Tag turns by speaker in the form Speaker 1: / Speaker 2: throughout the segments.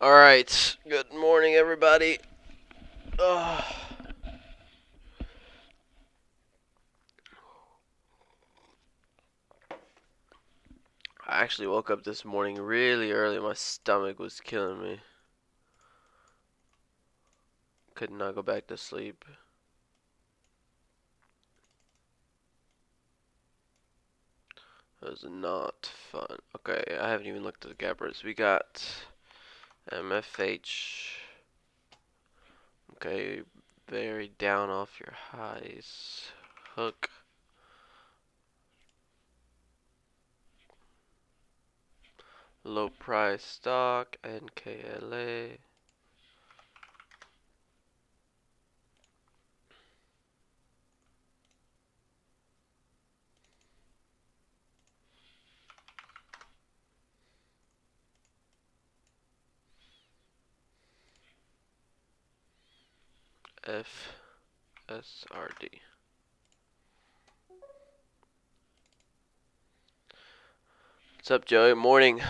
Speaker 1: Alright, good morning everybody. Ugh. I actually woke up this morning really early. My stomach was killing me. Could not go back to sleep. It was not fun. Okay, I haven't even looked at the gappers. We got MFH. Okay, very down off your highs. Hook. Low price stock. NKLA. FSRD. What's up, Joey? Morning.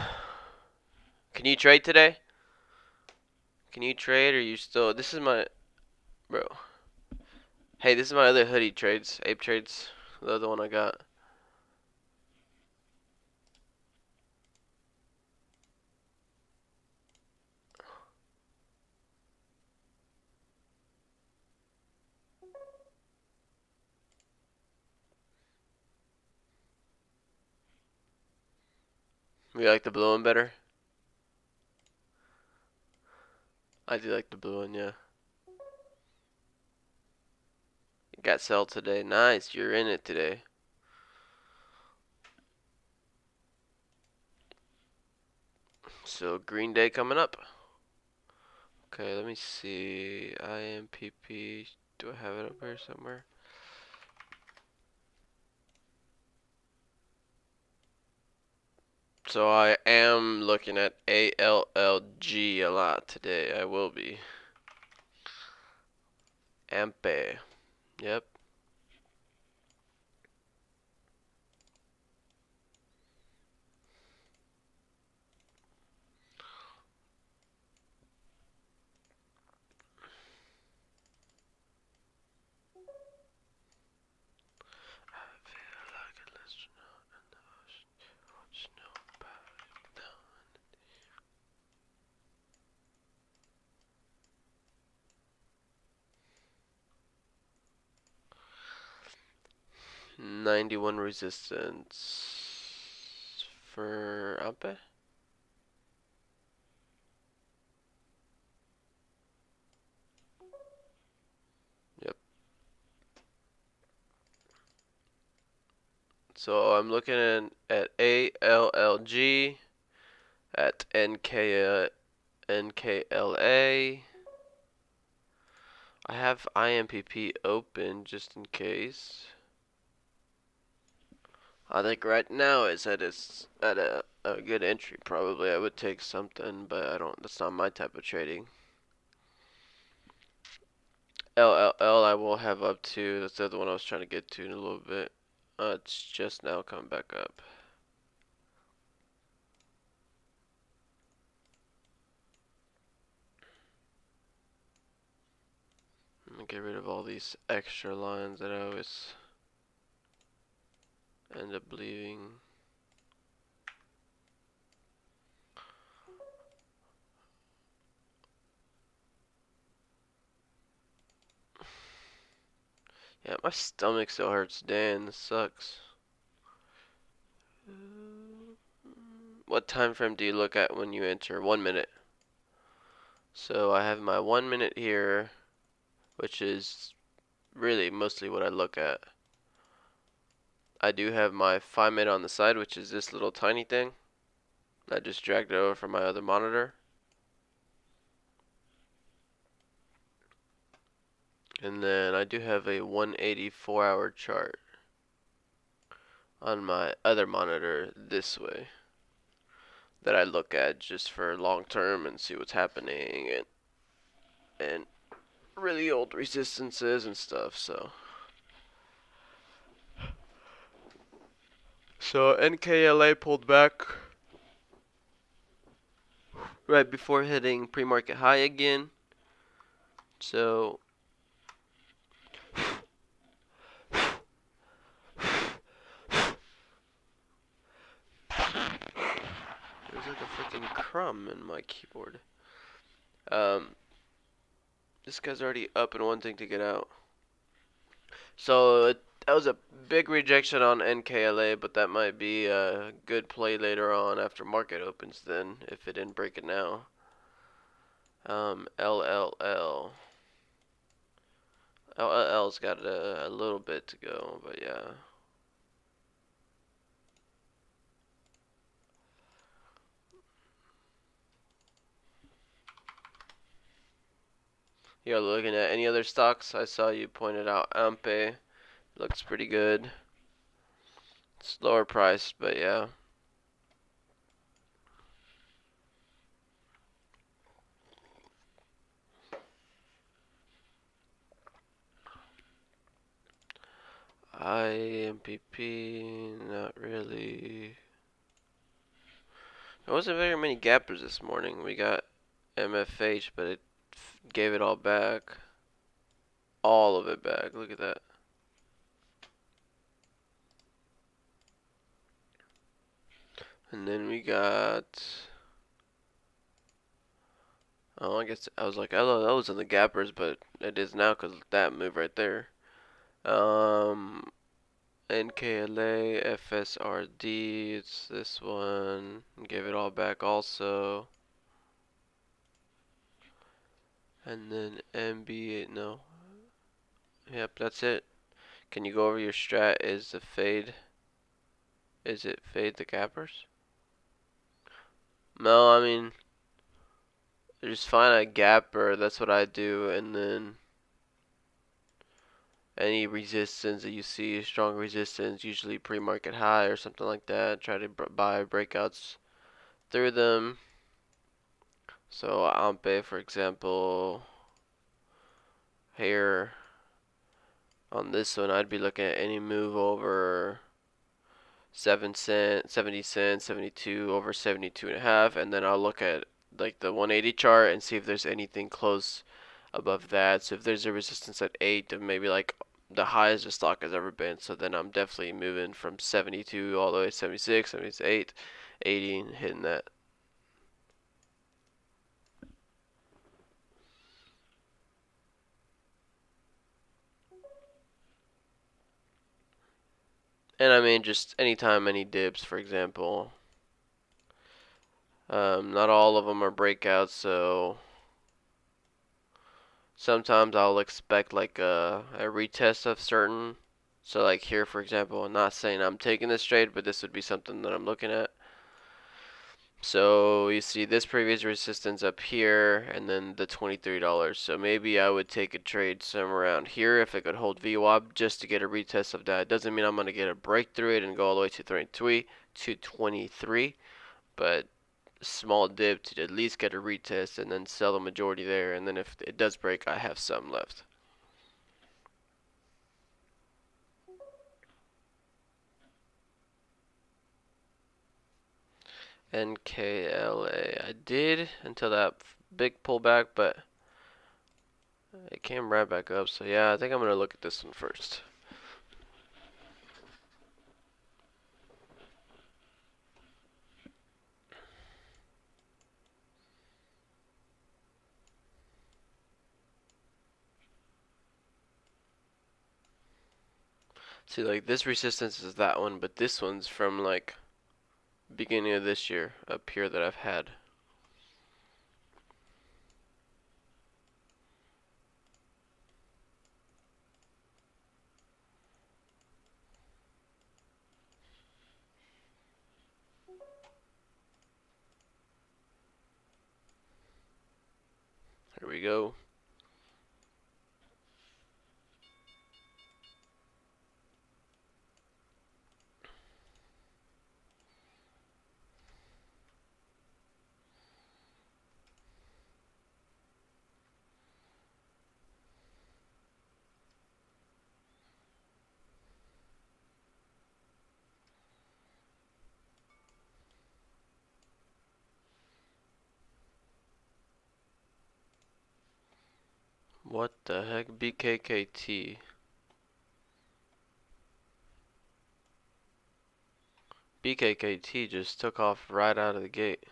Speaker 1: Can you trade today? Can you trade or you still? This is my. Bro. Hey, this is my other hoodie trades. Ape trades. The other one I got. You like the blue one better? I do like the blue one, yeah. You got sell today. Nice, you're in it today. So, Green Day coming up. Okay, let me see. IMPP. Do I have it up here somewhere? So, I am looking at ALLG a lot today. I will be. Ampe. Yep. Snow. 91 resistance for Ampe. Yep. So I'm looking at ALLG, at NKLA. I have IMPP open just in case. I think right now it's at a good entry. Probably I would take something, but I don't. That's not my type of trading. LLL I will have up to. That's the other one I was trying to get to in a little bit. It's just now coming back up. I'm gonna get rid of all these extra lines that I always end up leaving. Yeah, my stomach still hurts, Dan. This sucks. What time frame do you look at when you enter? 1 minute. So I have my 1 minute here, which is really mostly what I look at. I do have my 5 minute on the side, which is this little tiny thing. I just dragged it over from my other monitor. And then I do have a 184 hour chart on my other monitor this way that I look at just for long term and see what's happening and really old resistances and stuff. So NKLA pulled back. right before hitting pre-market high again. So there's like a freaking crumb in my keyboard. Um, this guy's already up and wanting to get out. So that was a big rejection on NKLA, but that might be a good play later on after market opens then, if it didn't break it now. LLL. LLL's got a little bit to go, but yeah. You're looking at any other stocks? I saw you pointed out Ampe. Looks pretty good. It's lower priced, but yeah. IMPP, not really. There wasn't very many gappers this morning. We got MFH, but it gave it all back. All of it back. Look at that. And then we got. Oh, I guess I was like, oh, that was in the gappers, but it is now because that move right there. NKLA, FSRD, it's this one. Gave it all back also. And then MB, no. Yep, that's it. Can you go over your strat? Is the fade? Is it fade the gappers? No, I mean, just find a gapper. That's what I do, and then any resistance that you see, strong resistance, usually pre-market high or something like that. Try to buy breakouts through them. So Ampe, for example, here on this one, I'd be looking at any move over 7 cents, 70 cents, 72, over 72 and a half, and then I'll look at like the 180 chart and see if there's anything close above that. So if there's a resistance at 8, then maybe like the highest the stock has ever been, so then I'm definitely moving from 72 all the way to 76, 78, 80, and hitting that. And I mean, just anytime any dips, for example. Not all of them are breakouts, so sometimes I'll expect like a retest of certain. So like here, for example, I'm not saying I'm taking this trade, but this would be something that I'm looking at. So you see this previous resistance up here, and then the $23. So maybe I would take a trade somewhere around here if it could hold VWAP just to get a retest of that. It doesn't mean I'm going to get a break through it and go all the way to 23, but small dip to at least get a retest and then sell the majority there. And then if it does break, I have some left. NKLA. I did until that big pullback, but it came right back up. So yeah, I think I'm going to look at this one first. See, like this resistance is that one, but this one's from like beginning of this year up here that I've had. Here we go. What the heck? BKKT. BKKT just took off right out of the gate.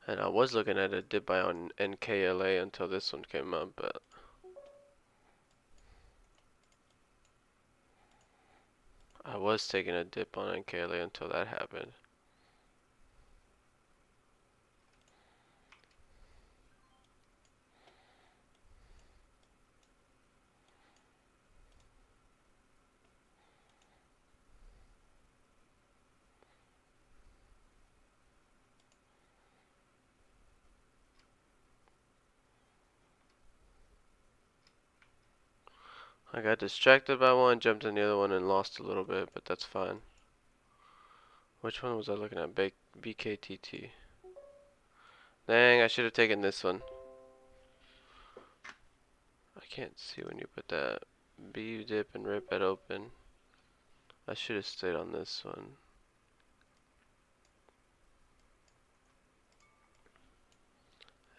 Speaker 1: And I was looking at a dip buy on NKLA until this one came up, but I was taking a dip on NKLA until that happened. I got distracted by one, jumped in the other one, and lost a little bit, but that's fine. Which one was I looking at? BKTT. Dang, I should have taken this one. I can't see when you put that. BU dip and rip at open. I should have stayed on this one.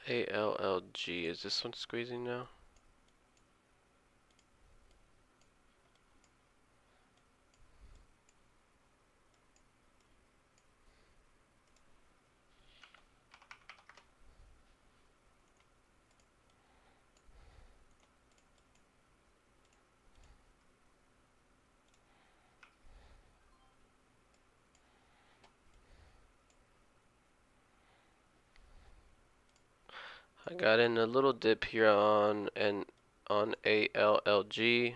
Speaker 1: ALLG. Is this one squeezing now? I got in a little dip here on ALLG.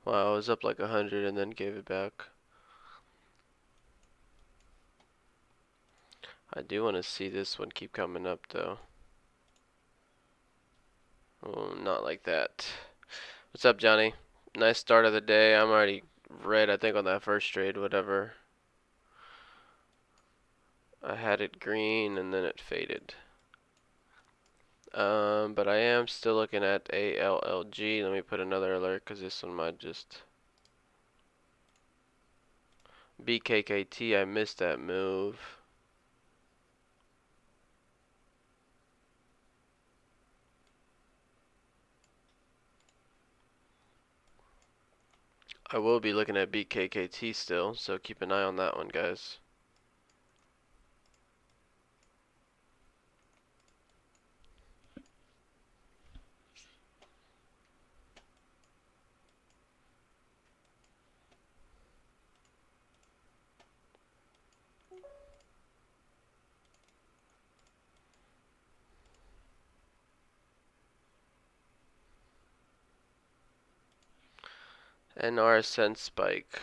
Speaker 1: Wow, I was up like 100 and then gave it back. I do want to see this one keep coming up though. Oh, not like that. What's up, Johnny? Nice start of the day. I'm already red, I think, on that first trade, whatever. I had it green and then it faded. But I am still looking at ALLG. Let me put another alert because this one might just... BKKT, I missed that move. I will be looking at BKKT still, so keep an eye on that one, guys. NRSN spike.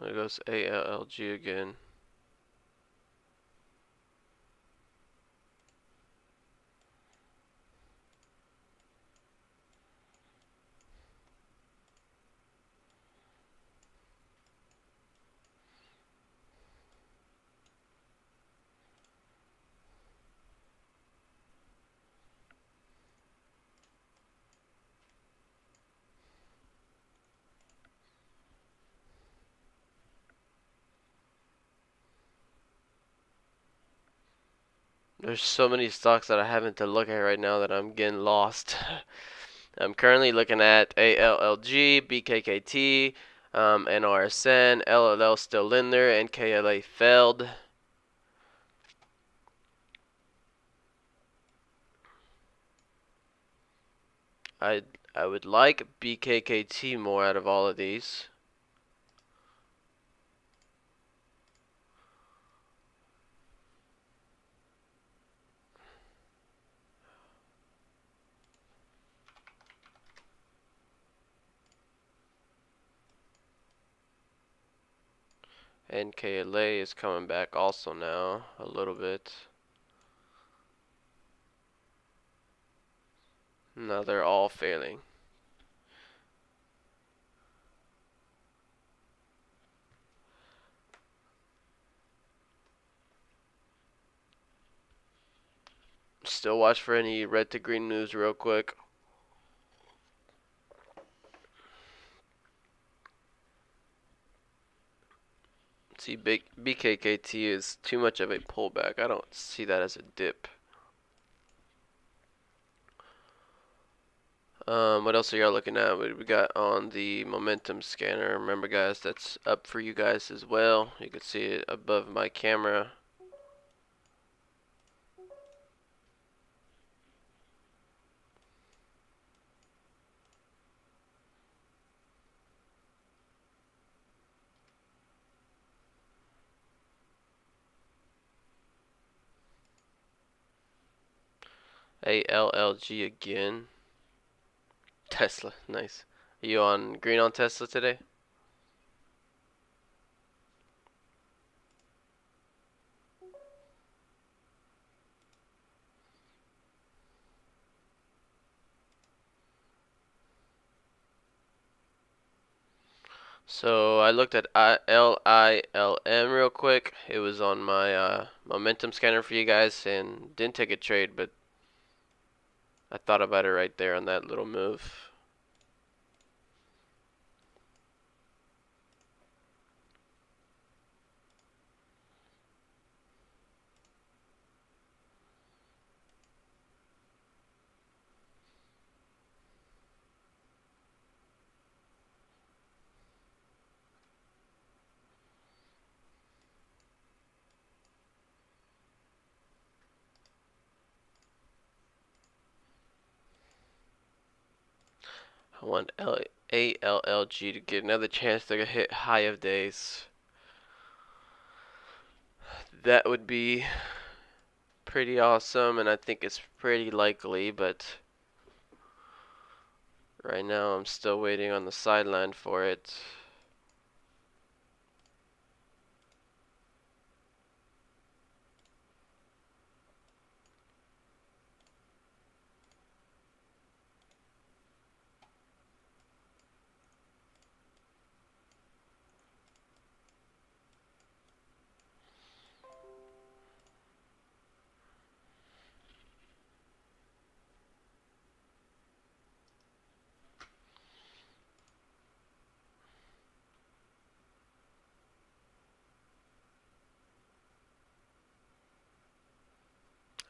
Speaker 1: There goes ALLG again. There's so many stocks that I haven't to look at right now that I'm getting lost. I'm currently looking at ALLG, BKKT, NRSN, LLL still in there, and KLA failed. I would like BKKT more out of all of these. NKLA is coming back also now a little bit. Now they're all failing. Still watch for any red to green news real quick. See, big BKKT is too much of a pullback. I don't see that as a dip. What else are y'all looking at? What we got on the momentum scanner? Remember, guys, that's up for you guys as well. You can see it above my camera. ALLG again. Tesla, nice. Are you on green on Tesla today? So I looked at LILM real quick. It was on my momentum scanner for you guys and didn't take a trade, but I thought about it right there on that little move. I want ALLG to get another chance to hit high of days. That would be pretty awesome, and I think it's pretty likely, but right now I'm still waiting on the sideline for it.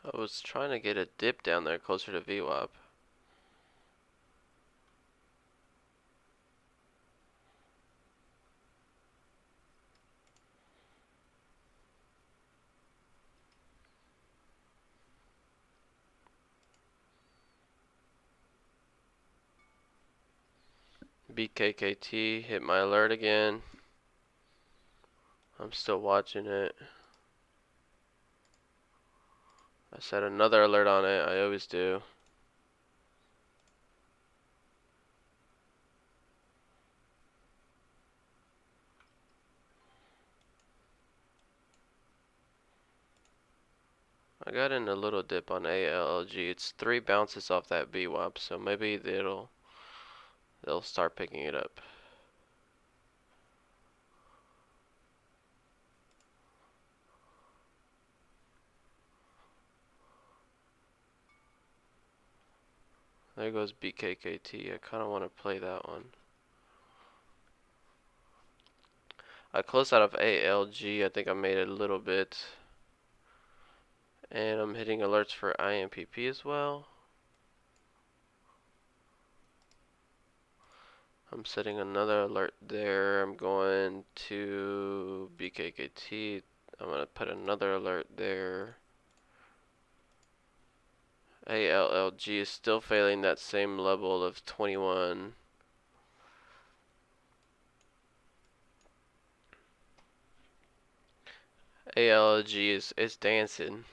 Speaker 1: I was trying to get a dip down there closer to VWAP. BKKT hit my alert again. I'm still watching it. I set another alert on it. I always do. I got in a little dip on ALLG. It's 3 bounces off that VWAP, so maybe they'll start picking it up. There goes BKKT. I kind of want to play that one. I closed out of ALG. I think I made it a little bit. And I'm hitting alerts for IMPP as well. I'm setting another alert there. I'm going to BKKT. I'm going to put another alert there. ALLG is still failing that same level of 21. ALG is dancing.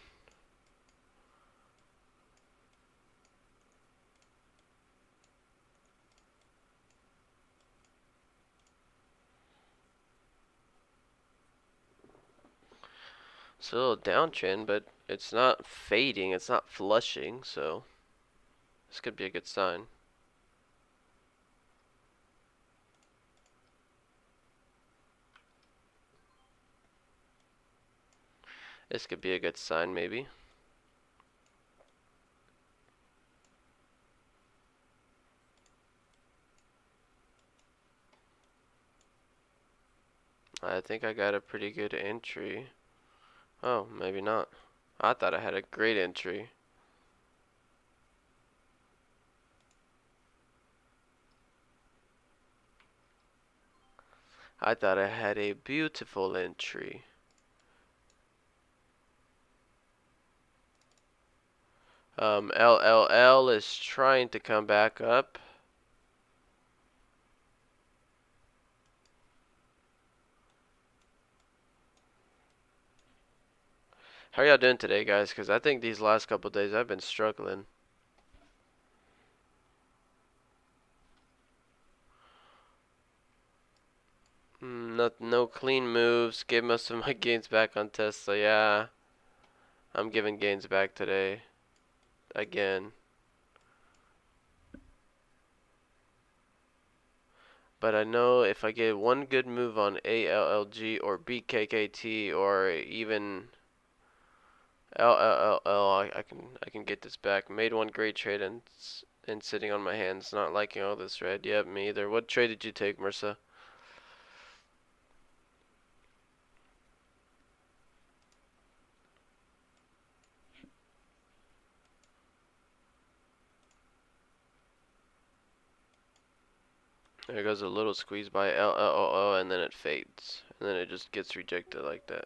Speaker 1: It's a little downtrend, but it's not fading, it's not flushing, so this could be a good sign. This could be a good sign, maybe. I think I got a pretty good entry. Oh, maybe not. I thought I had a great entry. I thought I had a beautiful entry. LLL is trying to come back up. How are y'all doing today, guys? Because I think these last couple days I've been struggling. No clean moves. Gave most of my gains back on Tesla. Yeah, I'm giving gains back today. Again. But I know if I get one good move on ALLG or BKKT or even LLL, I can get this back. Made one great trade and sitting on my hands, not liking all this red. Yep, me either. What trade did you take, Marissa? There goes a little squeeze by LLO and then it fades. And then it just gets rejected like that.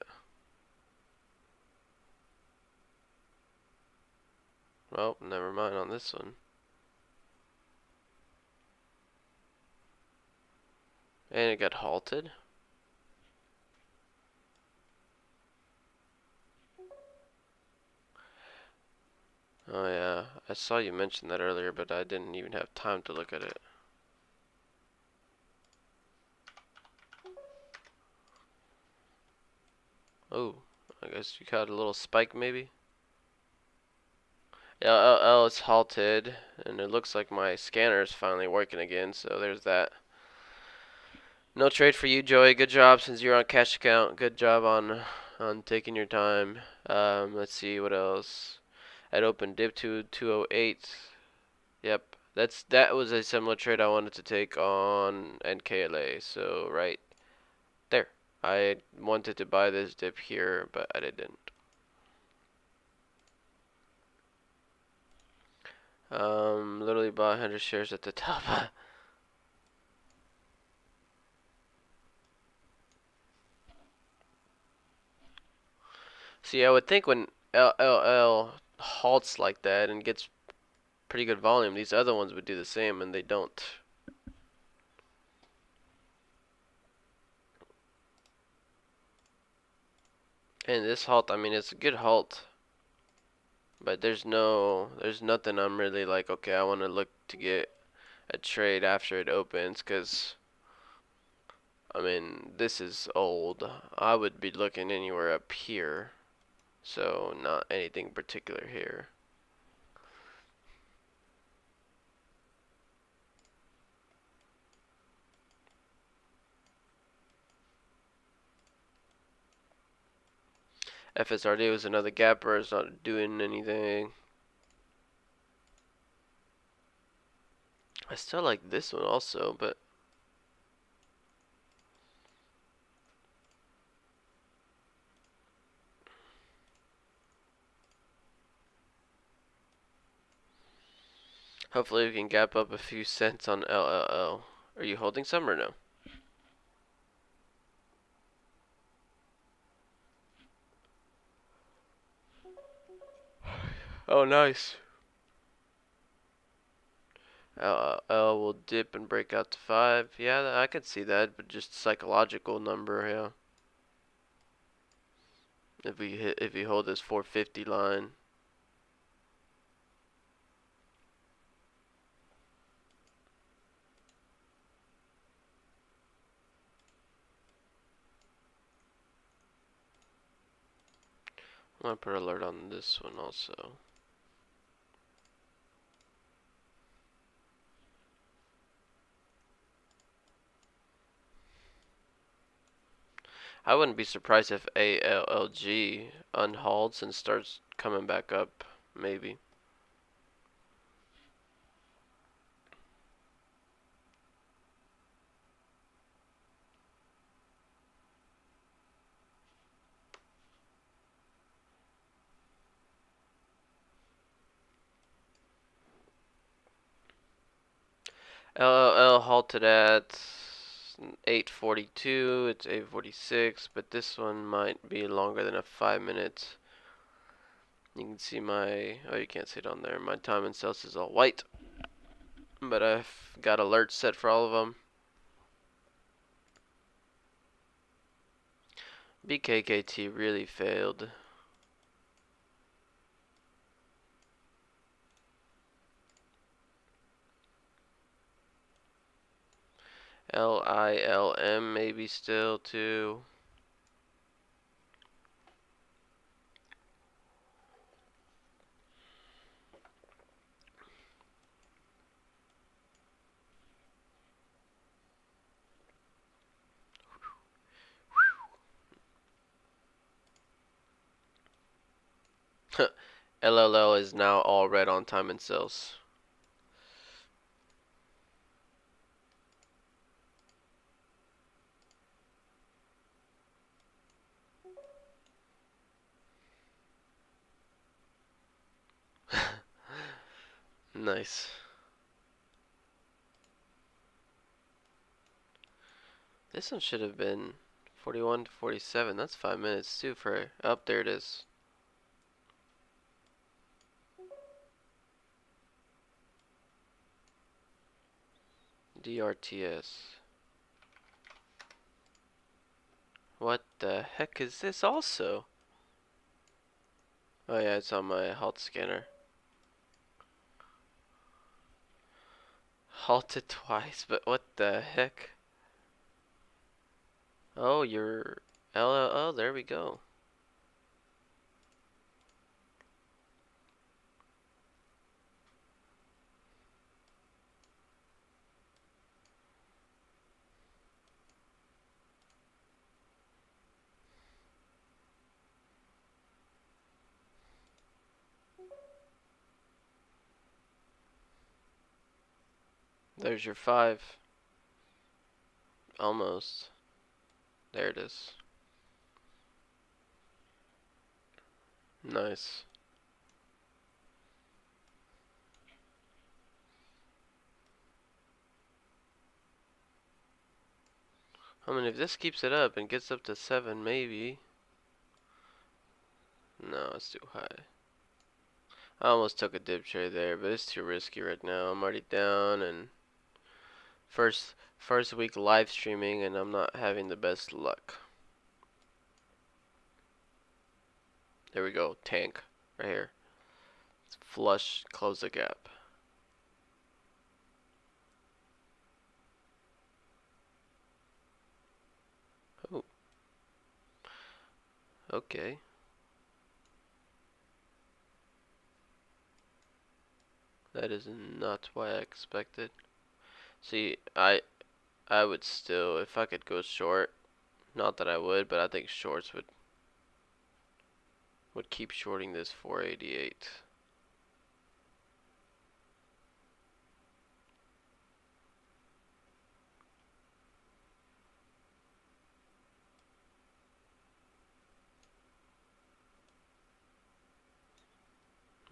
Speaker 1: Well, never mind on this one. And it got halted. Oh yeah, I saw you mention that earlier, but I didn't even have time to look at it. Oh, I guess you caught a little spike maybe? LLL is halted, and it looks like my scanner is finally working again, so there's that. No trade for you, Joey. Good job since you're on cash account. Good job on taking your time. Let's see what else. At open dip to 208. Yep, that was a similar trade I wanted to take on NKLA. So right there, I wanted to buy this dip here, but I didn't. Literally bought 100 shares at the top. See, I would think when LLL halts like that and gets pretty good volume, these other ones would do the same, and they don't. And this halt, I mean, it's a good halt, but there's nothing I'm really like, okay, I want to look to get a trade after it opens, because, I mean, this is old. I would be looking anywhere up here, so not anything particular here. FSRD was another gapper, it's not doing anything. I still like this one also, but hopefully we can gap up a few cents on LLL. Are you holding some or no? Oh, nice. LLL will dip and break out to 5. Yeah, I could see that, but just psychological number, yeah. If we hold this 450 line. I'm gonna put alert on this one also. I wouldn't be surprised if ALLG unhalts and starts coming back up, maybe. LLL halted at 8:42. It's 8:46, but this one might be longer than a 5 minutes. You can see my, oh, you can't see it on there. My time in cells is all white, but I've got alerts set for all of them. BKKT really failed. LILM maybe still too. LLL is now all red on time and cells. Nice. This one should have been 41 to 47. That's 5 minutes too for up. There it is. DRTS. What the heck is this also? Oh yeah, it's on my halt scanner. Halted twice, but what the heck? Oh, you're LLL, there we go. There's your 5. Almost. There it is. Nice. I mean, if this keeps it up and gets up to 7, maybe. No, it's too high. I almost took a dip trade there, but it's too risky right now. I'm already down, and first week live streaming, and I'm not having the best luck. There we go, tank right here. Let's flush, close the gap. Oh, okay. That is not what I expected. See, I would still, if I could go short, not that I would, but I think shorts would keep shorting this 488.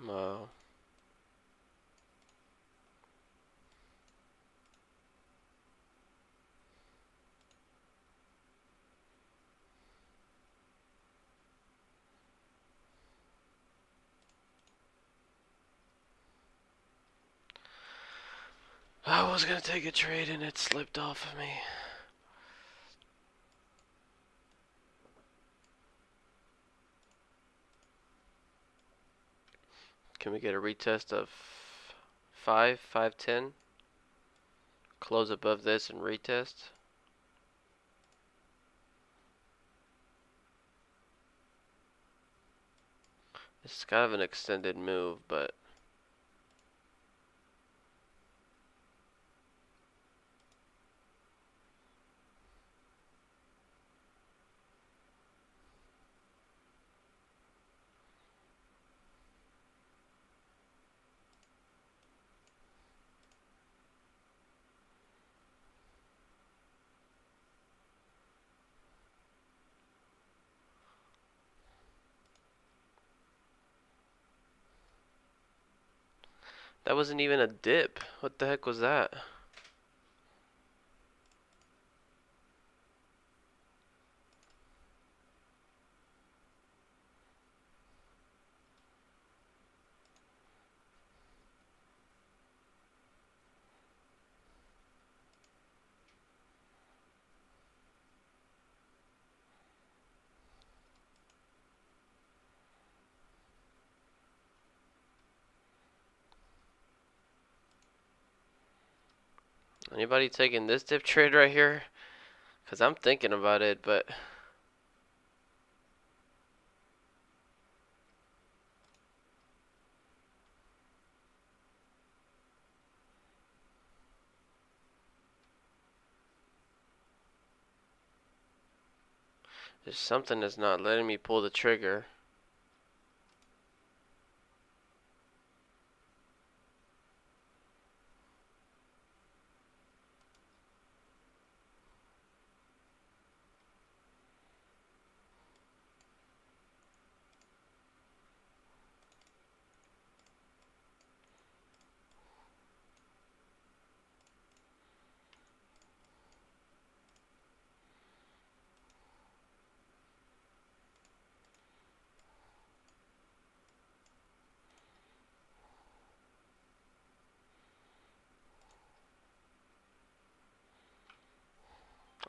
Speaker 1: Wow. I was gonna take a trade and it slipped off of me. Can we get a retest of 510? Close above this and retest? It's kind of an extended move, but that wasn't even a dip. What the heck was that? Anybody taking this dip trade right here? Because I'm thinking about it, but there's something that's not letting me pull the trigger.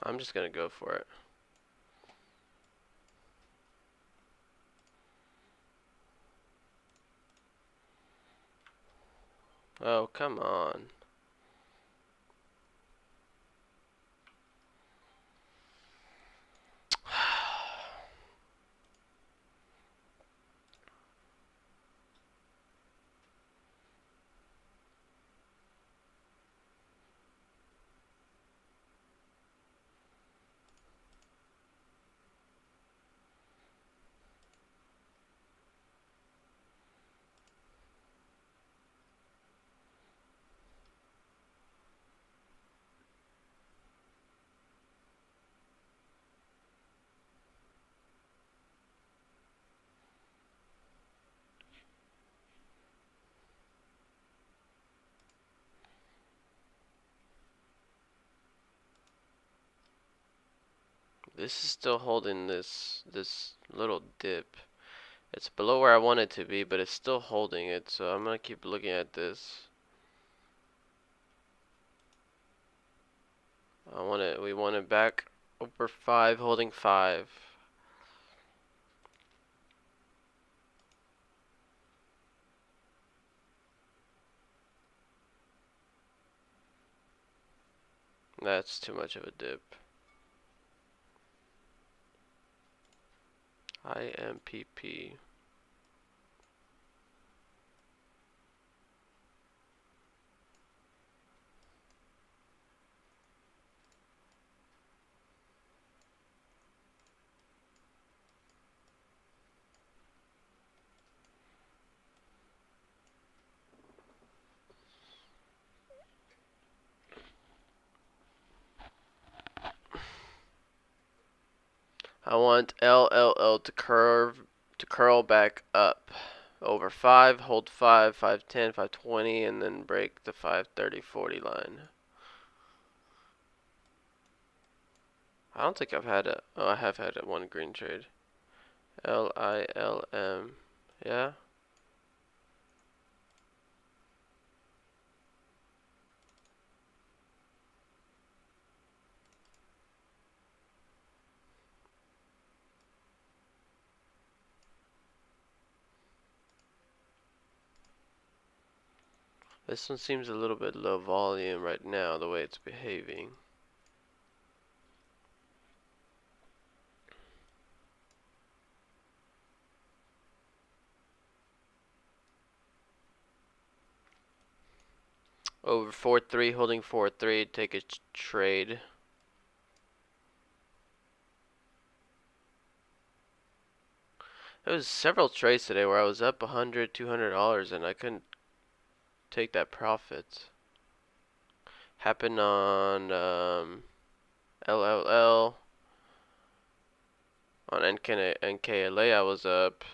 Speaker 1: I'm just gonna go for it. Oh, come on. This is still holding this little dip. It's below where I want it to be, but it's still holding it, so I'm gonna keep looking at this. We want it back over 5, holding 5. That's too much of a dip. IMPP. I want LLL to curl back up over 5, hold 5, 510, 520, and then break the 530, 40 line. I don't think I've had it. Oh, I have had it one green trade. LILM. Yeah. This one seems a little bit low volume right now, the way it's behaving. Over 4-3, holding 4-3, take a trade. There was several trades today where I was up $100, $200 and I couldn't take that profit. Happened on LLL. On NKLA I was up.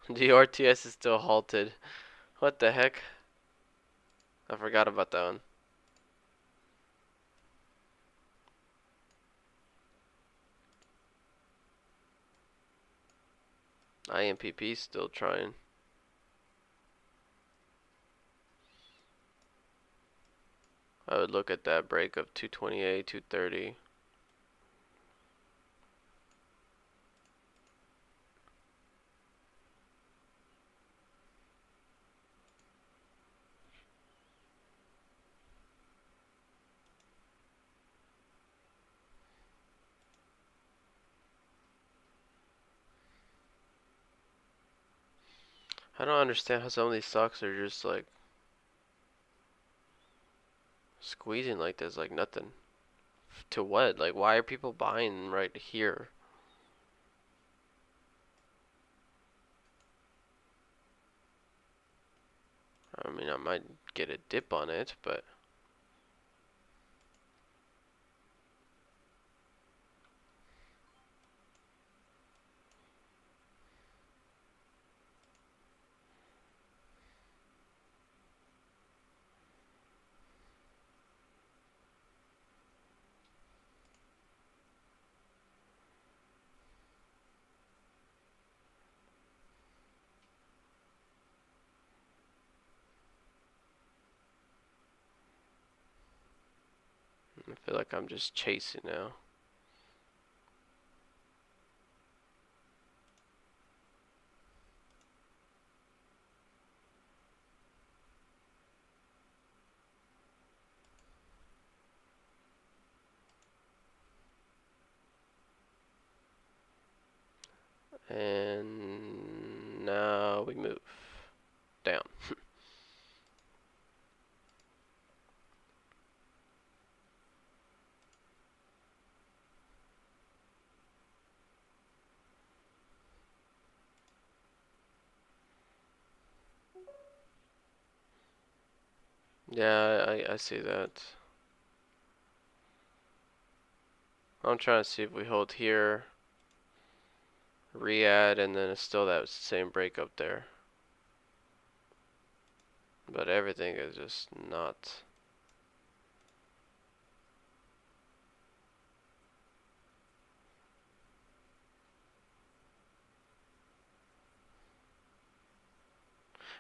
Speaker 1: The RTS is still halted. What the heck? I forgot about that one. IMPP still trying. I would look at that break of 228, 230. I don't understand how some of these stocks are just like squeezing like this, like nothing. To what? Like, why are people buying right here? I mean, I might get a dip on it, but I feel like I'm just chasing now. And now we move down. Yeah, I see that. I'm trying to see if we hold here, re-add, and then it's still that same break up there. But everything is just not.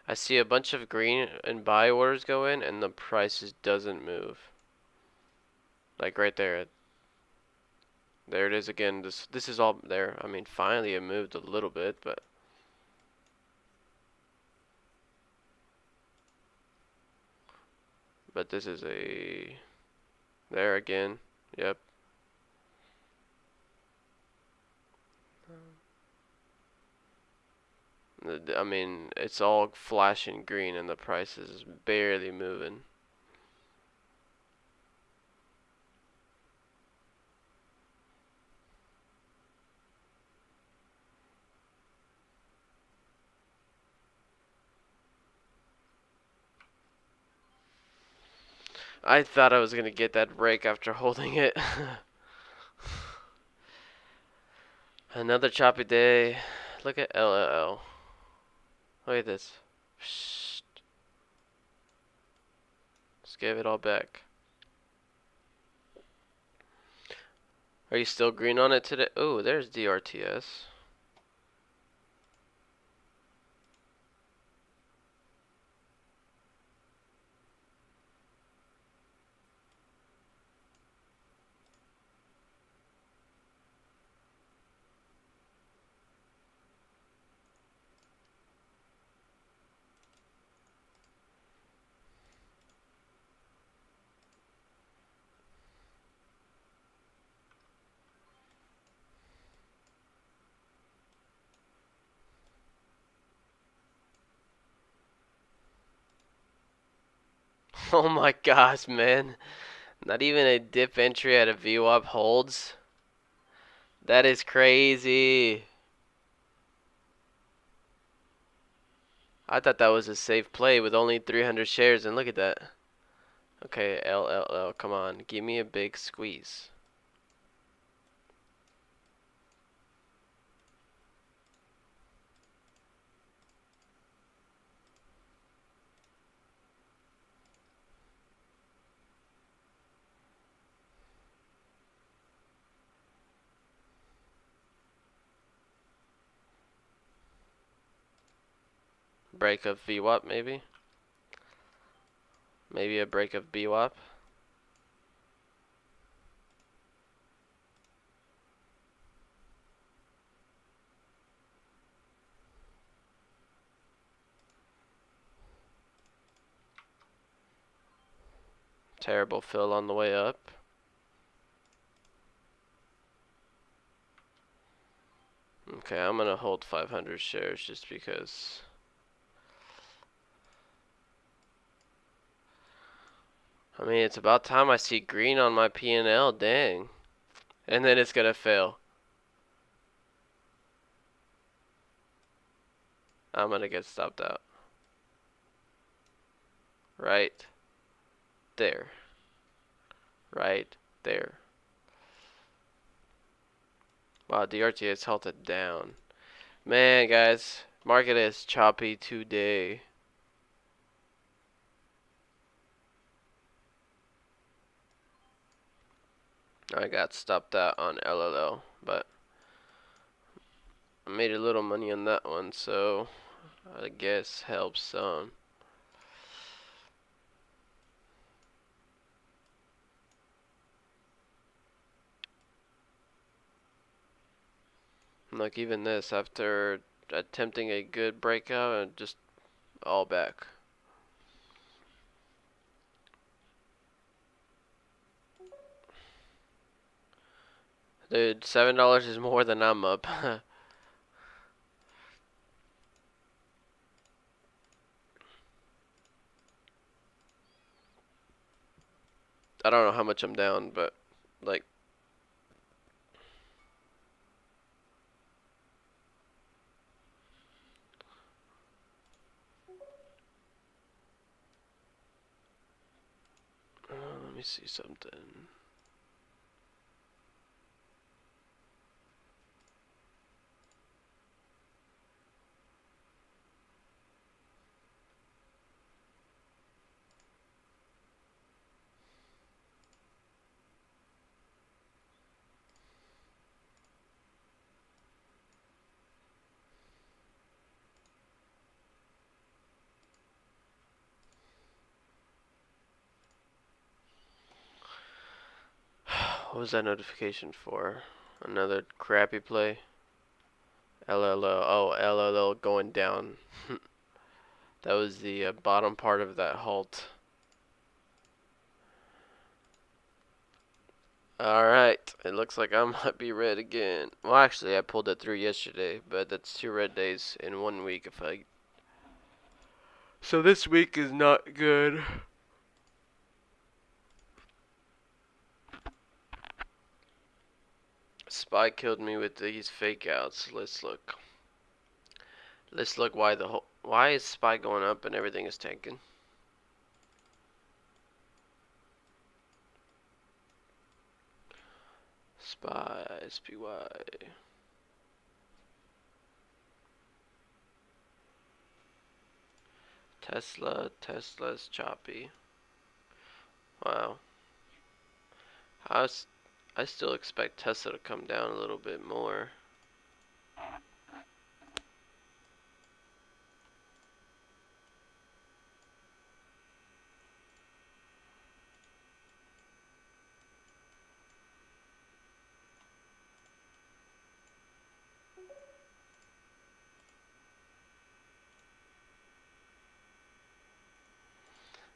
Speaker 1: I see a bunch of green and buy orders go in, and the price just doesn't move. Like right there. There it is again. This is all there. I mean, finally it moved a little bit, but this is a there again. Yep. I mean, it's all flashing green, and the price is barely moving. I thought I was gonna get that break after holding it. Another choppy day. Look at LLL. Look at this. Psst. Let's give it all back. Are you still green on it today? Oh, there's DRTS. Oh my gosh, man. Not even a dip entry at a VWAP holds. That is crazy. I thought that was a safe play with only 300 shares, and look at that. Okay, LLL, come on. Give me a big squeeze. Break of VWAP, maybe? Maybe a break of BWAP? Terrible fill on the way up. Okay, I'm gonna hold 500 shares just because. I mean, it's about time I see green on my P&L, dang. And then it's gonna fail. I'm gonna get stopped out. Right there. Right there. Wow, DRT has held it down. Man, guys, market is choppy today. I got stopped out on LLL, but I made a little money on that one, so I guess helps some. Like even this, after attempting a good breakout, and just all back. Dude, $7 is more than I'm up. I don't know how much I'm down, but like let me see something. What was that notification for? Another crappy play? LLO. Oh, LLO going down. That was the bottom part of that halt. Alright, it looks like I might be red again. Well, actually, I pulled it through yesterday, but that's 2 red days in 1 week if I... So this week is not good. SPY killed me with these fake outs. Let's look. Let's look why why is SPY going up and everything is tanking? SPY, SPY. Tesla's choppy. Wow. I still expect Tesla to come down a little bit more.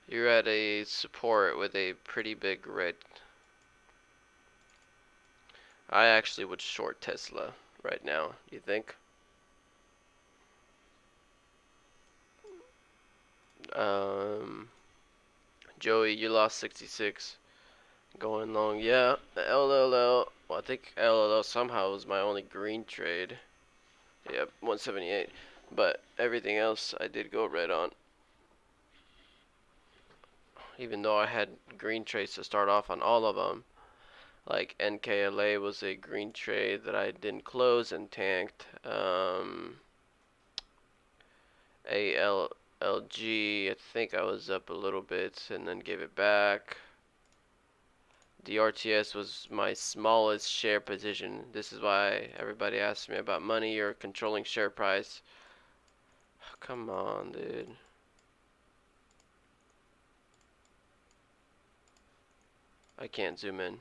Speaker 1: You're at a support with a pretty big red. I actually would short Tesla right now. You think? Um, Joey, you lost 66. Going long. Yeah, LLL. Well, I think LLL somehow was my only green trade. Yep, 178. But everything else I did go red on. Even though I had green trades to start off on all of them. Like NKLA was a green trade that I didn't close and tanked. ALLG, I think I was up a little bit and then gave it back. DRTS was my smallest share position. This is why everybody asks me about money or controlling share price. Oh, come on, dude. I can't zoom in.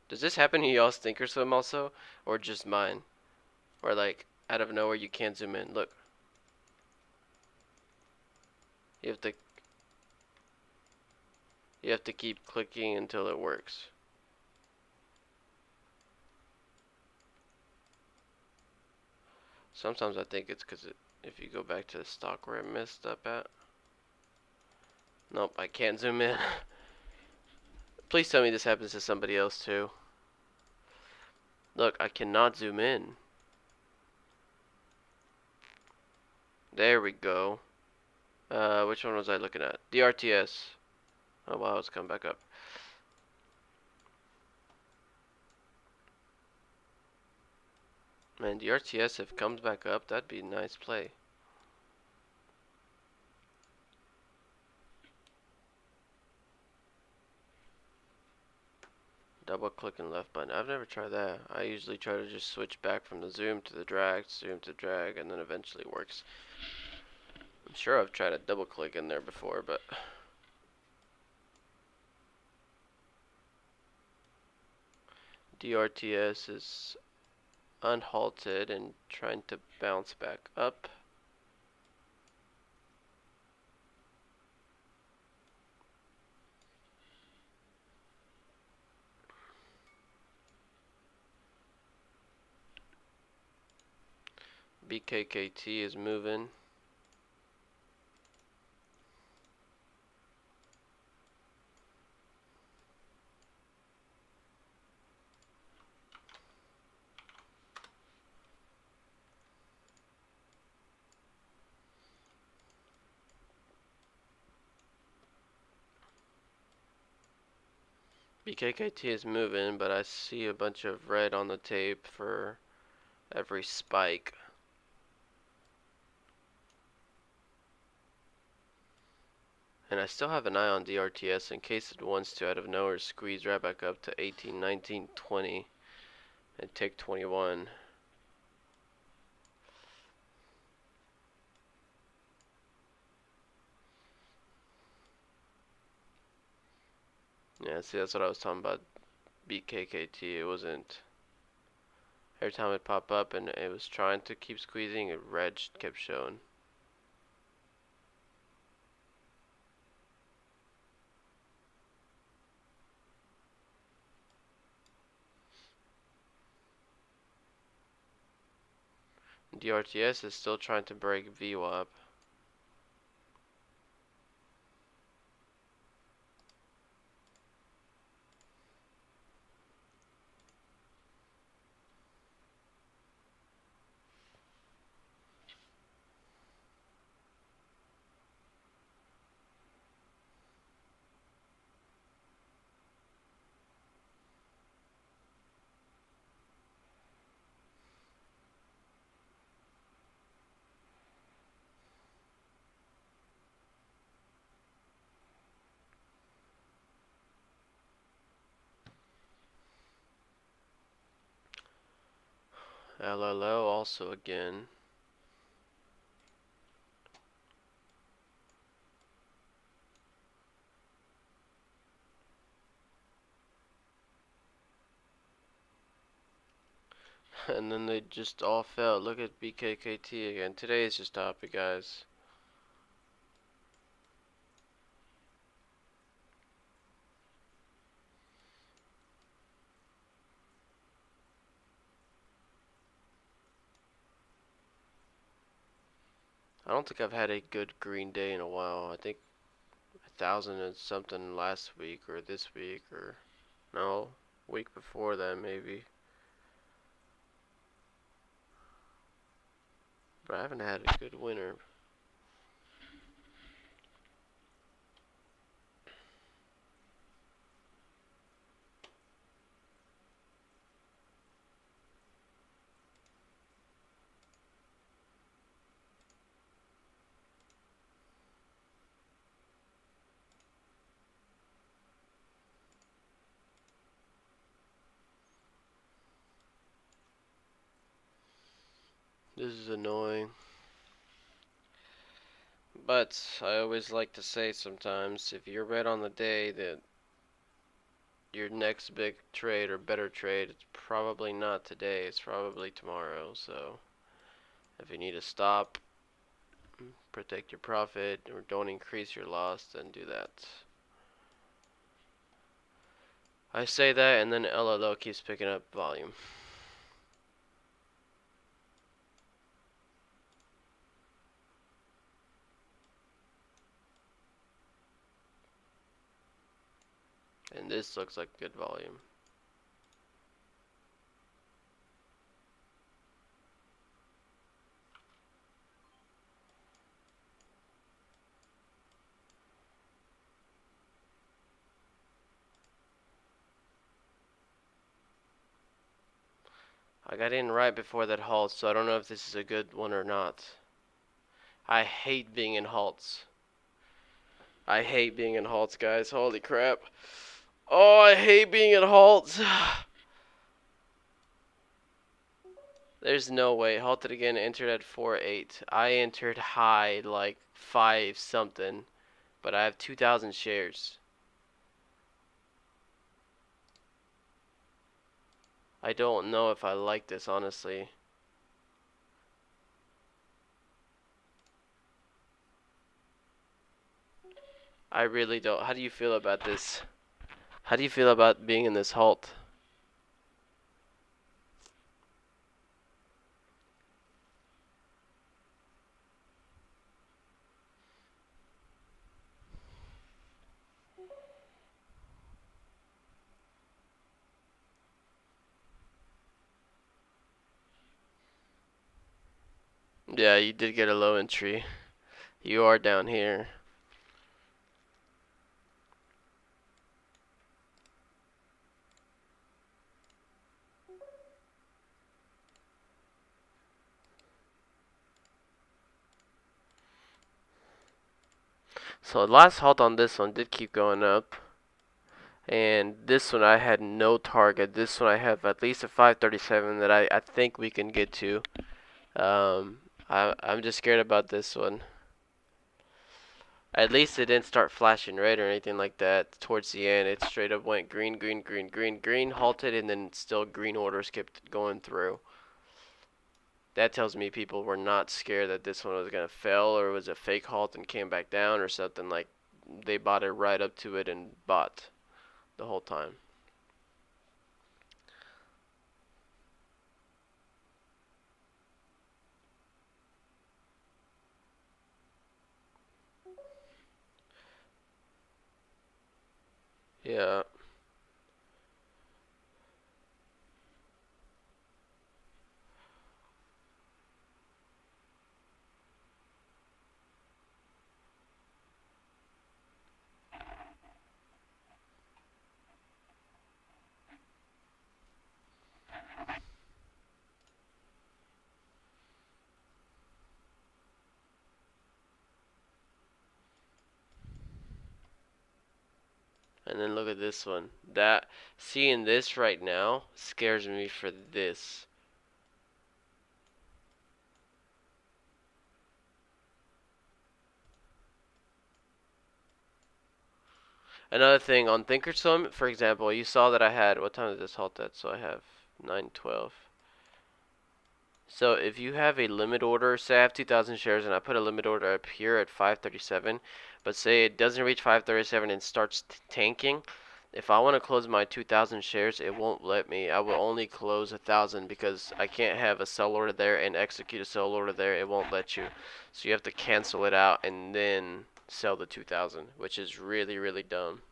Speaker 1: Does this happen to y'all's Thinkorswim also? Or just mine? Or like, out of nowhere you can't zoom in. Look. You have to keep clicking until it works. Sometimes I think it's because if you go back to the stock where I messed up at. Nope, I can't zoom in. Please tell me this happens to somebody else too. Look, I cannot zoom in. There we go. Which one was I looking at? DRTS. Oh wow, it's come back up. Man, DRTS if it comes back up, that'd be a nice play. Double click and left button. I've never tried that. I usually try to just switch back from the zoom to the drag, zoom to drag, and then eventually it works. I'm sure I've tried a double click in there before, but DRTS is unhalted and trying to bounce back up. BKKT is moving. BKKT is moving, but I see a bunch of red on the tape for every spike. And I still have an eye on DRTS in case it wants to out of nowhere squeeze right back up to 18, 19, 20 and take 21. Yeah, see, that's what I was talking about. BKKT, it wasn't. Every time it popped up and it was trying to keep squeezing, it red kept showing. DRTS is still trying to break VWAP. LLO also again. And then they just all fell. Look at BKKT again. Today is just topic, guys. I don't think I've had a good green day in a while. I 1,000 and something last week or this week, or no, week before that maybe. But I haven't had a good winter. This is annoying. But I always like to say sometimes, if you're bet on the day that your next big trade or better trade, it's probably not today, it's probably tomorrow. So if you need to stop, protect your profit, or don't increase your loss, then do that. I say that, and then LLO keeps picking up volume. And this looks like good volume. I got in right before that halt, so I don't know if this is a good one or not. I hate being in halts. I hate being in halts, guys. Holy crap. Oh, I hate being in halts. There's no way. Halted again, entered at 4.8. I entered high, like 5 something, but I have 2,000 shares. I don't know if I like this, honestly. I really don't. How do you feel about this? How do you feel about being in this halt? Yeah, you did get a low entry. You are down here. So the last halt on this one did keep going up. And this one I had no target. This one I have at least a 537 that I think we can get to. I'm just scared about this one. At least it didn't start flashing red or anything like that towards the end. It straight up went green, green, green, green, green, halted, and then still green orders kept going through. That tells me people were not scared that this one was going to fail or was a fake halt and came back down or something. Like they bought it right up to it and bought the whole time. Yeah. And then look at this one. That seeing this right now scares me for this. Another thing on Thinkorswim, for example, you saw that I had, what time did this halt at? So I have 9:12. So if you have a limit order, say I have 2,000 shares and I put a limit order up here at 537, but say it doesn't reach 537 and starts tanking, if I want to close my 2,000 shares, it won't let me. I will only close 1,000 because I can't have a sell order there and execute a sell order there. It won't let you. So you have to cancel it out and then sell the 2000, which is really, really dumb.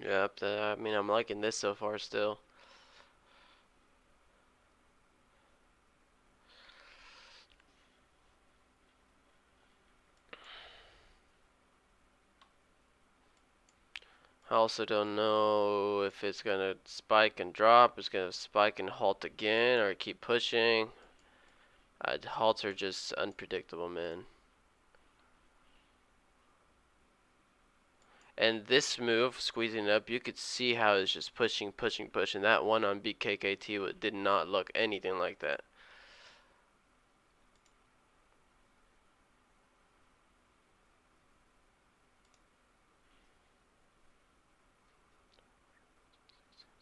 Speaker 1: Yep, I mean, I'm liking this so far still. I also don't know if it's gonna spike and drop, it's gonna spike and halt again, or keep pushing. Halts are just unpredictable, man. And this move, squeezing it up, you could see how it's just pushing, pushing, pushing. That one on BKKT did not look anything like that.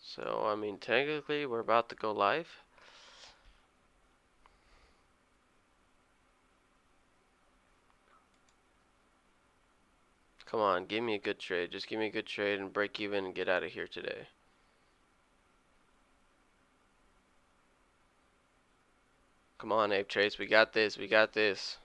Speaker 1: So, I mean, technically, we're about to go live. Come on, give me a good trade. Just give me a good trade and break even and get out of here today. Come on, Ape Trace, we got this, we got this.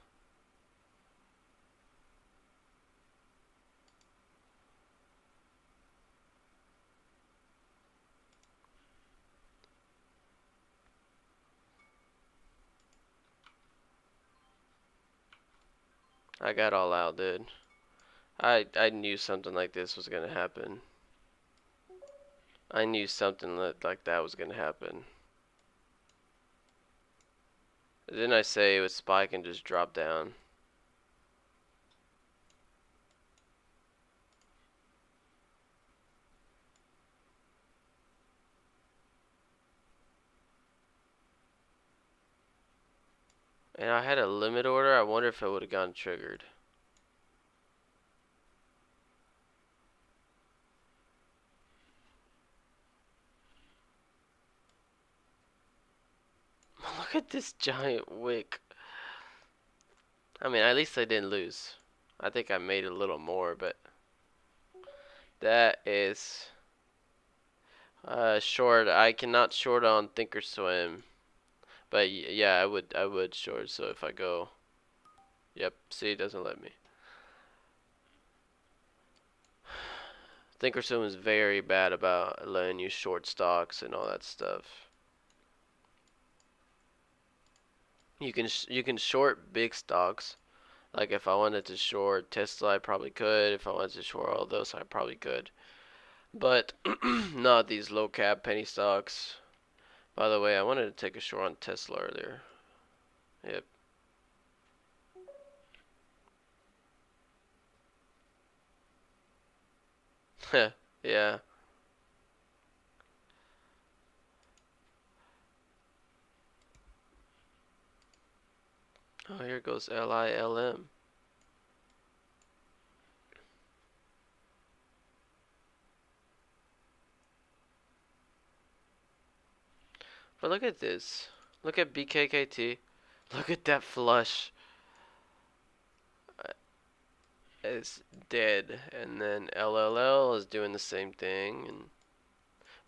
Speaker 1: I got all out, dude. I knew something like this was gonna happen. I knew something like that was gonna happen. Didn't I say it would spike and just drop down? And I had a limit order. I wonder if it would have gotten triggered. Look at this giant wick. I mean, at least I didn't lose. I think I made a little more, but that is short. I cannot short on Thinkorswim, but yeah, I would short. So if I go, yep, see, it doesn't let me. Thinkorswim is very bad about letting you short stocks and all that stuff. You can short big stocks. Like if I wanted to short Tesla, I probably could. If I wanted to short all those, I probably could. But not these low cap penny stocks. By the way, I wanted to take a short on Tesla earlier. Yep. Yeah. Oh, here goes LILM. But look at this. Look at BKKT. Look at that flush. It's dead. And then LLL is doing the same thing.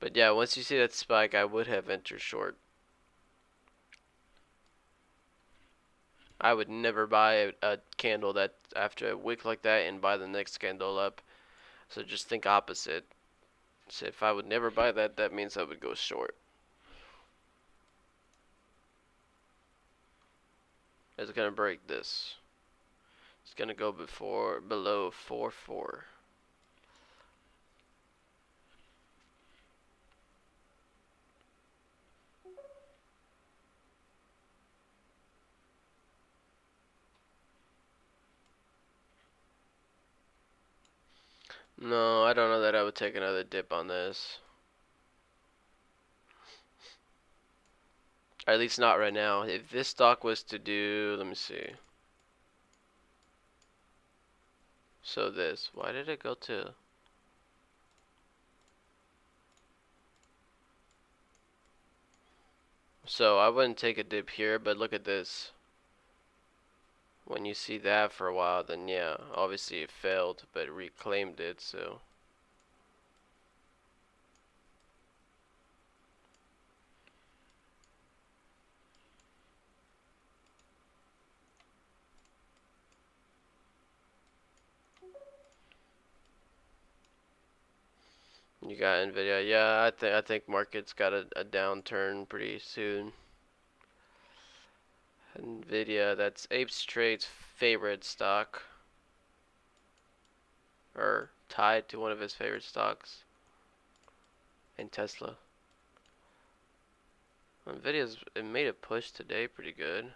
Speaker 1: But yeah, once you see that spike, I would have entered short. I would never buy a candle that after a wick like that and buy the next candle up. So just think opposite. So if I would never buy that, that means I would go short. It's gonna break this. It's gonna go below 4.4. No, I don't know that I would take another dip on this. Or at least not right now. If this stock was to do, let me see. So this, why did it go to? So I wouldn't take a dip here, but look at this. When you see that for a while, then yeah, obviously it failed, but reclaimed it, so. You got Nvidia. Yeah, I think market's got a downturn pretty soon. Nvidia, that's Ape Trade's favorite stock, or tied to one of his favorite stocks, and Tesla. It made a push today pretty good,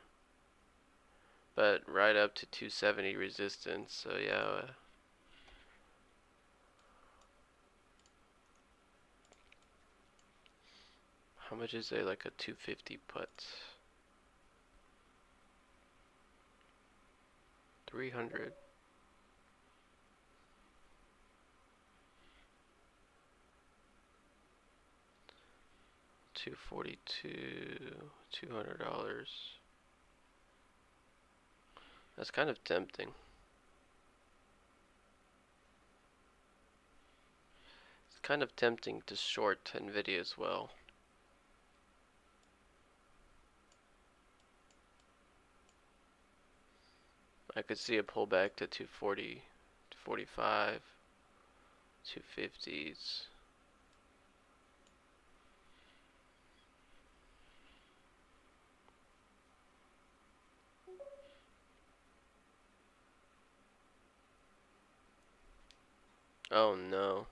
Speaker 1: but right up to 270 resistance. So yeah. How much is it? Like a 250 put? 300. 242. $200. That's kind of tempting. It's kind of tempting to short Nvidia as well. I could see a pullback to 240, 245, 250s. Oh no.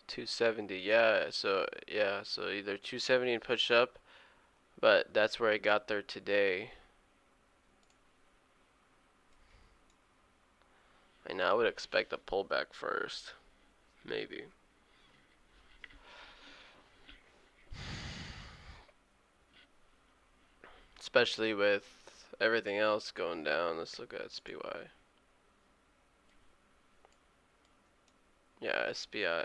Speaker 1: 270. Yeah, so either 270 and push up, but that's where I got there today. And I would expect a pullback first, maybe. Especially with everything else going down. Let's look at SPY. Yeah, SPY.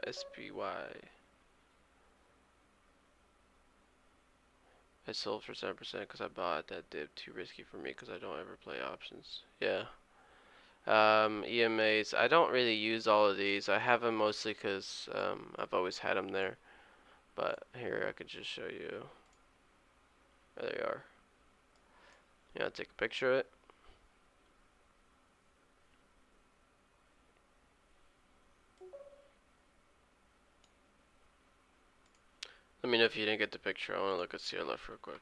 Speaker 1: I sold for 7% because I bought that dip. Too risky for me because I don't ever play options. Yeah. EMAs. I don't really use all of these. I have them mostly because I've always had them there. But here I could just show you. There they are. Yeah, take a picture of it. Let me know if you didn't get the picture. I want to look at CLF real quick.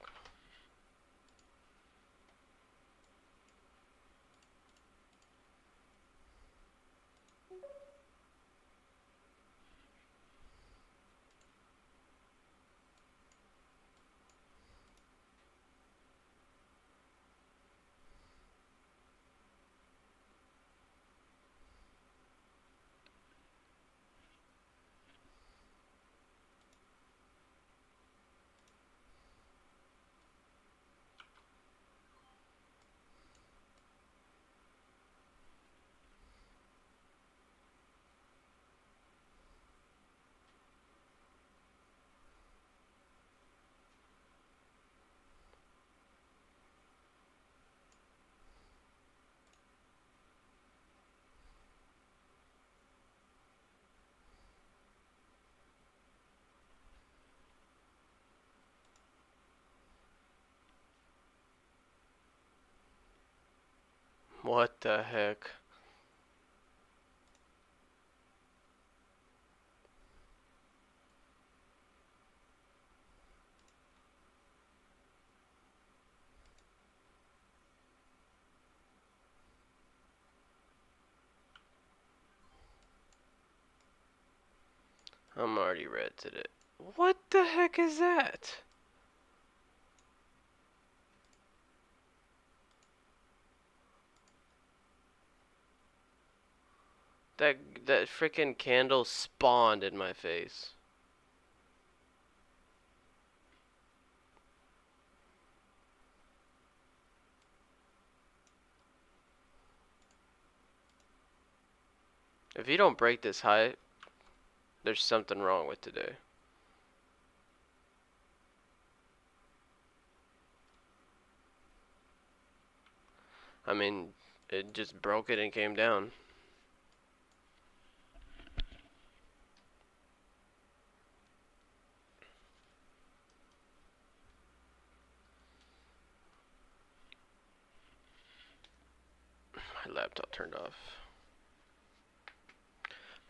Speaker 1: What the heck? I'm already red today. What the heck is that? That freaking candle spawned in my face. If you don't break this high, there's something wrong with today. I mean, it just broke it and came down. My laptop turned off.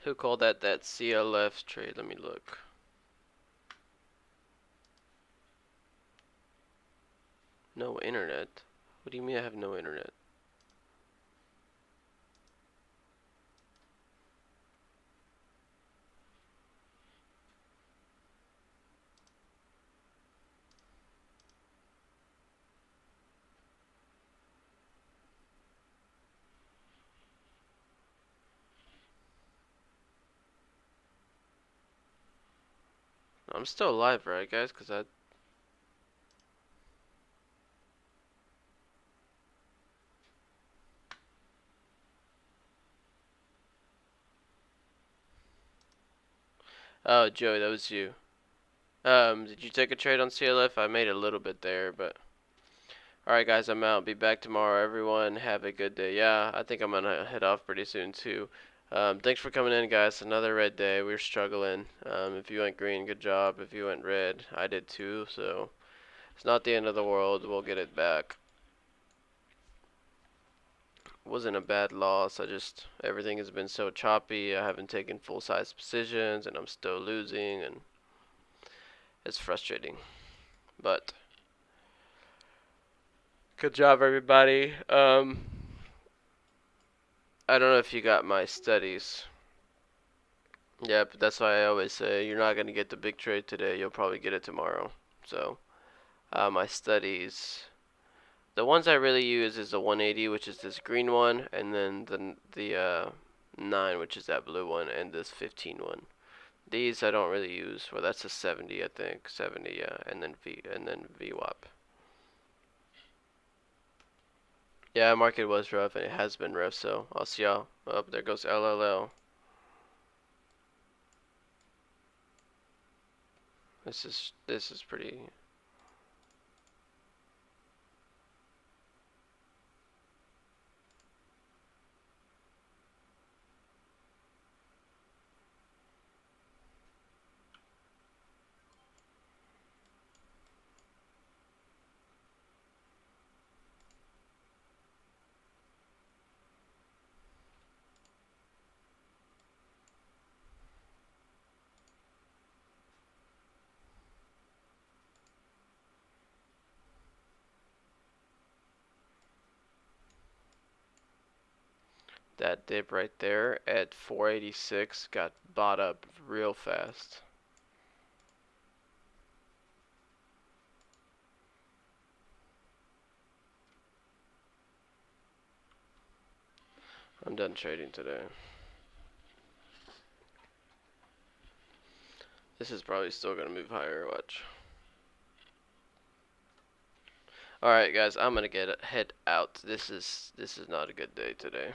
Speaker 1: Who called that CLF trade? Let me look. No internet? What do you mean I have no internet? I'm still alive, right, guys? Cause I. Oh, Joey, that was you. Did you take a trade on CLF? I made a little bit there, but. Alright, guys, I'm out. Be back tomorrow. Everyone, have a good day. Yeah, I think I'm gonna head off pretty soon, too. Thanks for coming in, guys. Another red day. We're struggling. If you went green, good job. If you went red, I did too, so. It's not the end of the world. We'll get it back. Wasn't a bad loss. Everything has been so choppy. I haven't taken full size positions and I'm still losing and it's frustrating. But good job, everybody. I don't know if you got my studies. Yeah, but that's why I always say you're not gonna get the big trade today. You'll probably get it tomorrow. So, my studies. The ones I really use is the 180, which is this green one, and then the 9, which is that blue one, and this 15 one. These I don't really use. Well, that's a 70, I think. 70, yeah, and then VWAP. Yeah, market was rough, and it has been rough. So I'll see y'all. Oh, there goes LLL. This is pretty. That dip right there at 486 got bought up real fast. I'm done trading today. This is probably still gonna move higher. Watch. All right, guys, I'm gonna head out. This is not a good day today.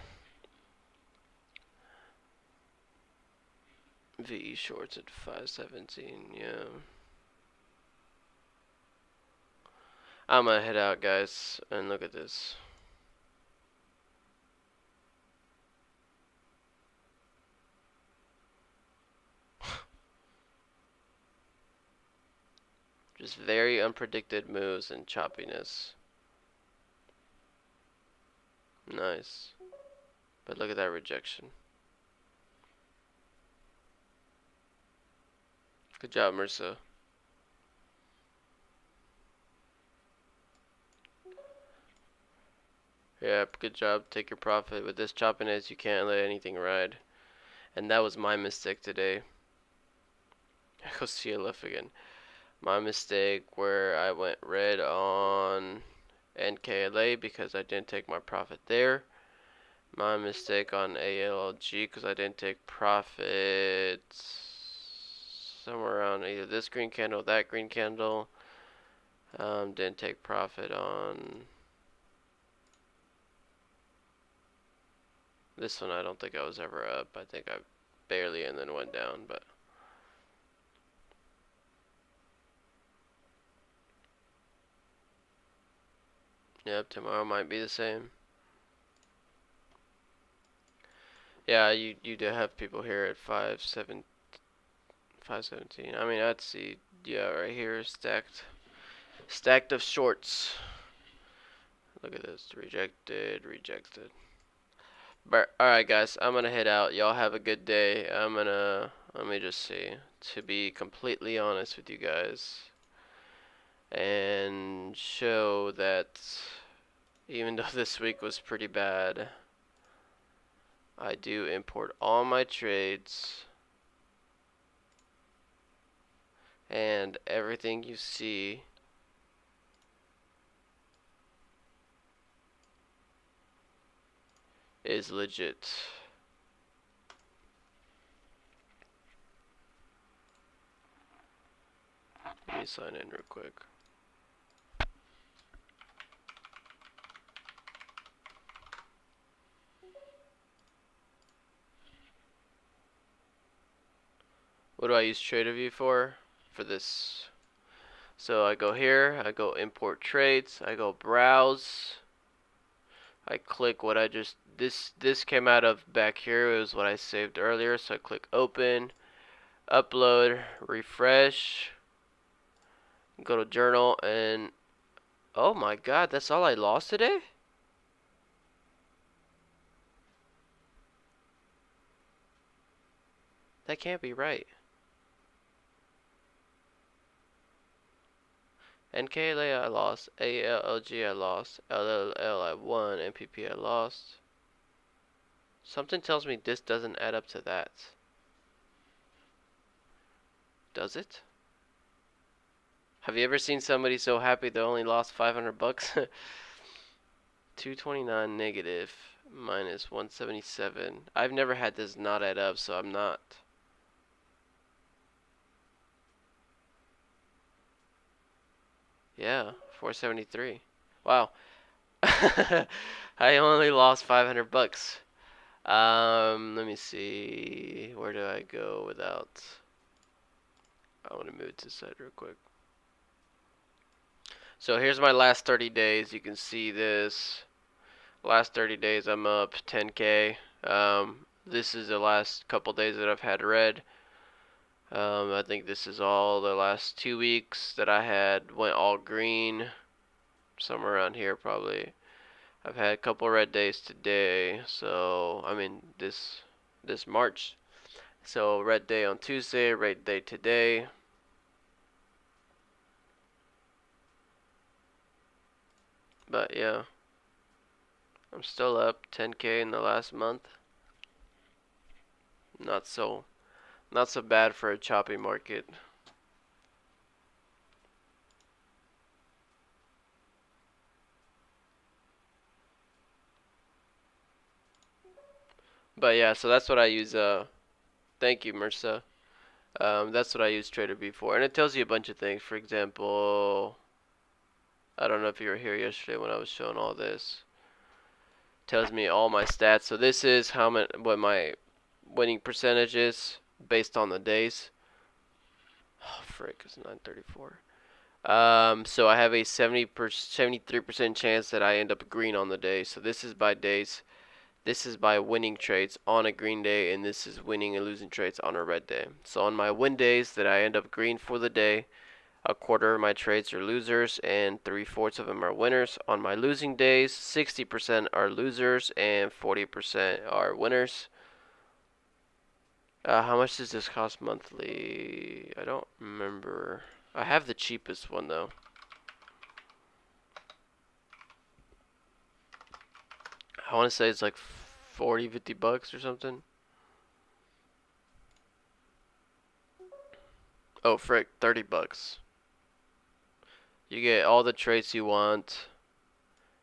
Speaker 1: VE shorts at 517. Yeah. I'm gonna head out, guys, and look at this. Just very unpredicted moves and choppiness. Nice. But look at that rejection. Good job, Mersa. Yep, good job. Take your profit. With this choppiness, you can't let anything ride. And that was my mistake today. I go CLF again. My mistake where I went red on NKLA because I didn't take my profit there. My mistake on ALLG because I didn't take profit somewhere around either this green candle or that green candle. Didn't take profit on this one. I don't think I was ever up. I think I barely and then went down, but yep, tomorrow might be the same. Yeah, you do have people here at 517. I mean, I'd see, yeah, right here, stacked of shorts. Look at this, rejected, rejected. But alright guys, I'm gonna head out. Y'all have a good day. Let me just see. To be completely honest with you guys and show that even though this week was pretty bad, I do import all my trades and everything you see is legit. Let me sign in real quick. What do I use TraderView for? For this. So I go here, I go import trades, I go browse, I click what I just, this came out of back here, it was what I saved earlier, so I click open, upload, refresh, go to journal, and oh my god, that's all I lost today? That can't be right. NKLA I lost, ALLG I lost, LLL I won, MPP I lost. Something tells me this doesn't add up to that. Does it? Have you ever seen somebody so happy they only lost 500 bucks? 229 negative minus 177. I've never had this not add up, so I'm not. Yeah, 473. Wow. I only lost 500 bucks. Let me see. Where do I go without? I want to move to the side real quick. So here's my last 30 days. You can see this. Last 30 days I'm up 10k. This is the last couple days that I've had red. I think this is all the last 2 weeks that I had went all green. Somewhere around here probably. I've had a couple red days today. So I mean this March. So red day on Tuesday, red day today. But yeah, I'm still up 10k in the last month. Not so bad for a choppy market. But yeah, so that's what I use. Thank you, Mersa. That's what I use TraderView for, and it tells you a bunch of things. For example, I don't know if you were here yesterday when I was showing all this. Tells me all my stats. So this is what my winning percentage is based on the days. Oh, frick, it's 934. So I have a 73% chance that I end up green on the day. So this is by days. This is by winning trades on a green day, and this is winning and losing trades on a red day. So on my win days that I end up green for the day, a quarter of my trades are losers and 3/4 of them are winners. On my losing days, 60% are losers and 40% are winners. How much does this cost monthly? I don't remember. I have the cheapest one though. I want to say it's like 40, 50 bucks or something. Oh, frick, 30 bucks. You get all the traits you want,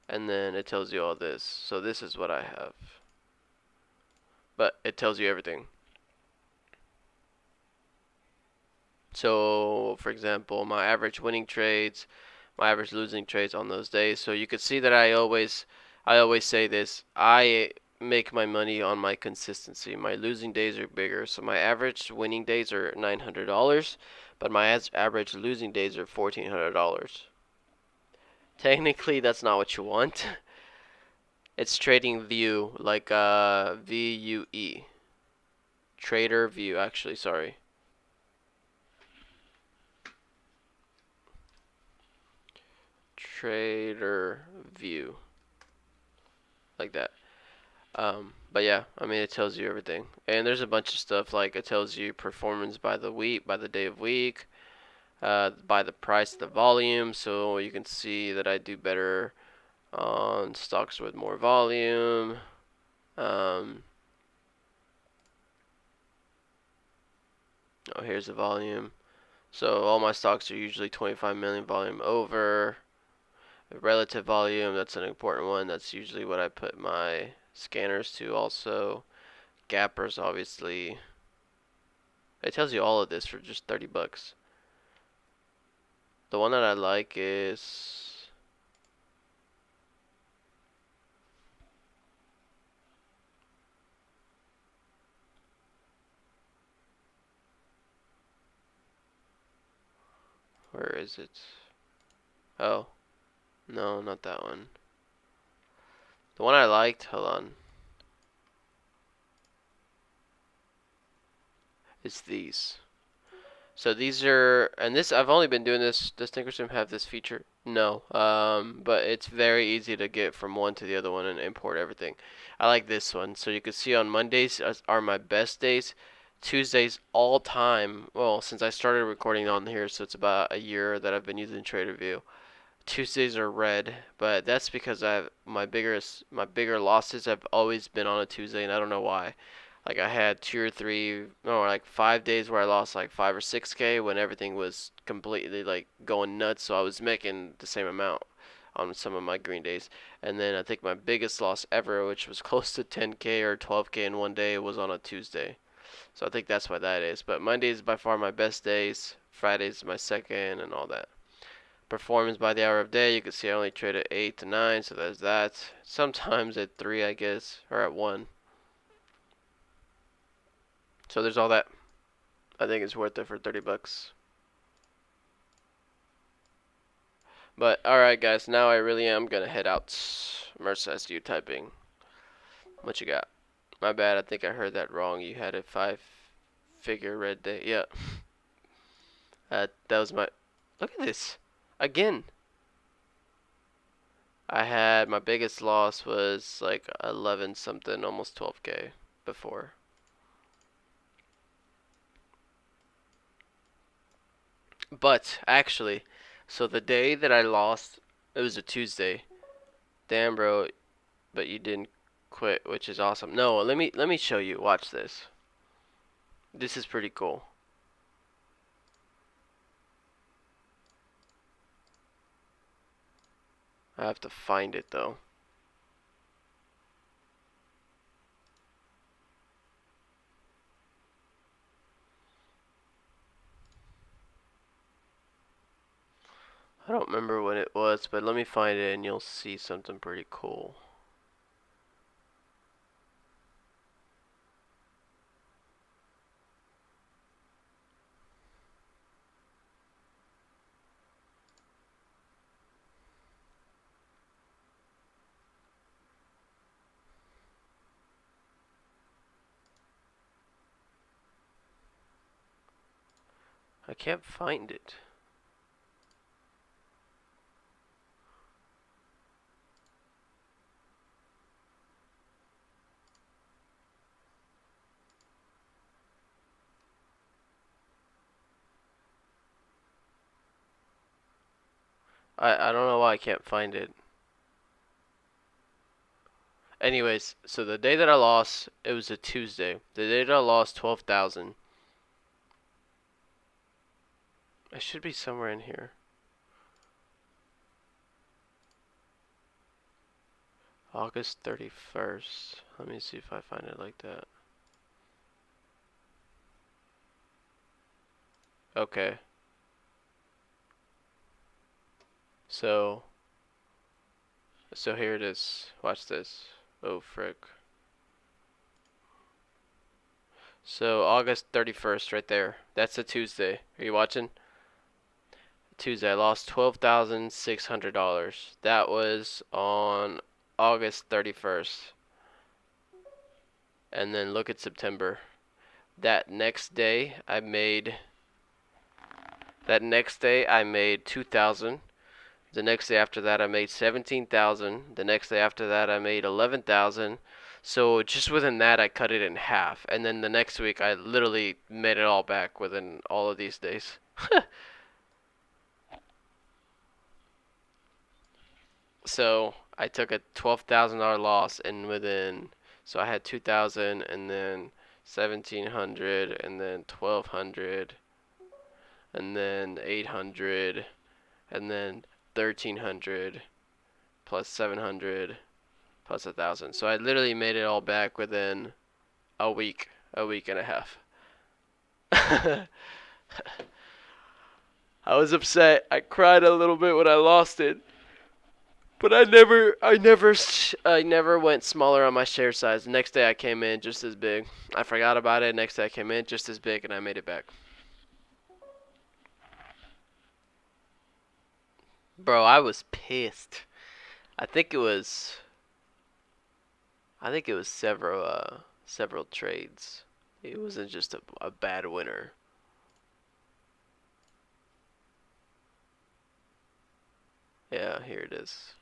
Speaker 1: and then it tells you all this. So this is what I have. But it tells you everything. So, for example, my average winning trades, my average losing trades on those days. So you could see that I always say this. I make my money on my consistency. My losing days are bigger. So my average winning days are $900, but my average losing days are $1,400. Technically, that's not what you want. It's Trading View, like VUE. Trader View, actually, sorry. Trader View, like that. But yeah, I mean, it tells you everything. And there's a bunch of stuff, like it tells you performance by the week, by the day of week, by the price, the volume. So you can see that I do better on stocks with more volume. Um, oh, here's the volume. So all my stocks are usually 25 million volume over. Relative volume, that's an important one. That's usually what I put my scanners to also. Gappers, obviously. It tells you all of this for just 30 bucks. The one that I like is... Where is it? Oh, no, not that one. The one I liked, hold on, is these. So these are, and this, I've only been doing this, does Thinkorswim have this feature? No, but it's very easy to get from one to the other one and import everything. I like this one. So you can see on Mondays are my best days. Tuesdays all time, well, since I started recording on here, so it's about a year that I've been using TraderView. Tuesdays are red, but that's because I have my bigger losses have always been on a Tuesday, and I don't know why. Like I had 2 or 3, no, like 5 days where I lost like 5 or 6K when everything was completely like going nuts. So I was making the same amount on some of my green days, and then I think my biggest loss ever, which was close to 10K or 12K in one day, was on a Tuesday. So I think that's why that is. But Monday is by far my best days. Friday's my second, and all that. Performance by the hour of day, you can see I only trade at 8 to 9, so there's that. Sometimes at 3, I guess, or at 1. So there's all that. I think it's worth it for 30 bucks. But alright guys, now I really am gonna head out. Mersa, you typing. What you got? My bad, I think I heard that wrong. You had a 5-figure red day. Yeah. That was my... Look at this. Again. I had... My biggest loss was like 11 something, almost 12K before. But actually, so the day that I lost, it was a Tuesday. Damn, bro, but you didn't quit, which is awesome. No, let me show you. Watch this. This is pretty cool. I have to find it though. I don't remember when it was, but let me find it and you'll see something pretty cool. I can't find it. I don't know why I can't find it. Anyways, so the day that I lost, it was a Tuesday. The day that I lost 12,000. It should be somewhere in here. August 31st. Let me see if I find it like that. Okay. So here it is. Watch this. Oh frick. So August 31st right there. That's a Tuesday. Are you watching? Tuesday I lost $12,600. That was on August 31st. And then look at September. That next day I made 2,000. The next day after that I made 17,000. The next day after that I made 11,000. So just within that I cut it in half. And then the next week I literally made it all back within all of these days. So I took a $12,000 loss, and so I had 2,000, and then 1,700, and then 1,200, and then 800, and then 1,300, plus 700, plus 1,000. So I literally made it all back within a week and a half. I was upset. I cried a little bit when I lost it. But I never went smaller on my share size. The next day I came in just as big. I forgot about it. Next day I came in just as big, and I made it back. Bro, I was pissed. I think it was. Several trades. It wasn't just a bad winner. Yeah, here it is.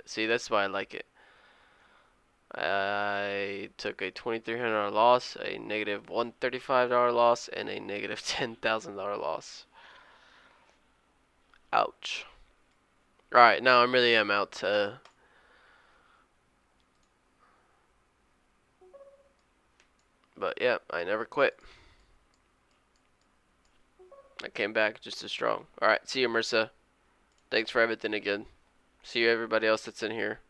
Speaker 1: See, that's why I like it. I took a $2,300 loss, a negative $135 loss, and a negative $10,000 loss. Ouch. Alright, now I really am out. But yeah, I never quit. I came back just as strong. Alright, see you, Marissa. Thanks for everything again. See you, everybody else that's in here.